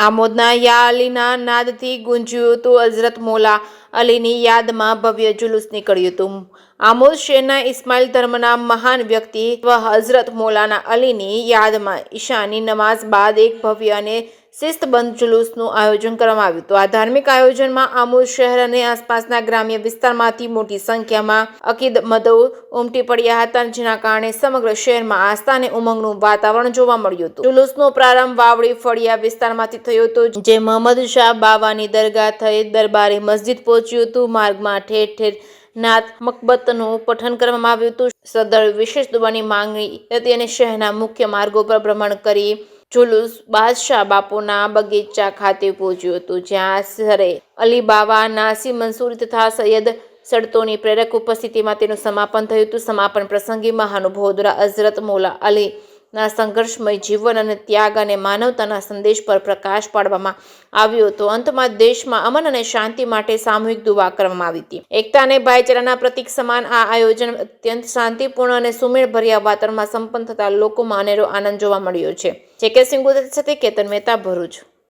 આમોદના યા અલીના નાદથી ગુંજ્યું હતું. હઝરત મૌલા અલીની યાદમાં ભવ્ય જુલુસ નીકળ્યું હતું. આમોદ શહેરના ઇસ્માઇલ ધર્મના મહાન વ્યક્તિત્વ હઝરત મૌલાના અલીની યાદમાં ઈશાની નમાઝ બાદ એક ભવ્ય અને શિસ્તબદ્ધ જુલુસનું આયોજન કરવામાં આવ્યું હતું. આ ધાર્મિક આયોજનમાં આમોદ શહેર અને આસપાસના ગ્રામ્ય વિસ્તારમાંથી મોટી સંખ્યામાં અકીદમદો ઉમટી પડ્યા હતા, જેના કારણે સમગ્ર શહેરમાં આસ્થા અને ઉમંગનું વાતાવરણ જોવા મળ્યું હતું. જુલુસનો પ્રારંભ વાવડી ફળિયા વિસ્તારમાંથી થયો હતો, જે મહમદ શાહ બાવાની દરગાહ થઈ દરબારી મસ્જિદ પહોંચ્યું હતું. માર્ગમાં ઠેર ઠેર નાત મકબતનું પઠન કરવામાં આવ્યું હતું. શ્રદ્ધાળુ વિશેષ દુઆની માંગણી હતી અને શહેરના મુખ્ય માર્ગો પર ભ્રમણ કરી જુલુસ બાદશાહ બાપુના બગીચા ખાતે પહોંચ્યું હતું, જ્યાં સરે અલી બાવા, નાસી મંસૂરી તથા સૈયદ સડતોની પ્રેરક ઉપસ્થિતિમાં તેનું સમાપન થયું હતું. સમાપન પ્રસંગે મહાનુભાવો દ્વારા હઝરત મૌલા અલીના સંઘર્ષમય જીવન અને ત્યાગ અને માનવતાના સંદેશ પર પ્રકાશ પાડવામાં આવ્યો હતો. અંતમાં દેશમાં અમન અને શાંતિ માટે સામૂહિક દુઆ કરવામાં આવી હતી. એકતા અને ભાઈચારાના પ્રતીક સમાન આ આયોજન અત્યંત શાંતિપૂર્ણ અને સુમેળભર્યા વાતાવરણમાં સંપન્ન થતા લોકોમાં અનેરો આનંદ જોવા મળ્યો છે. જે કે સિંગુ સાથે કેતન મહેતા, ભરૂચ.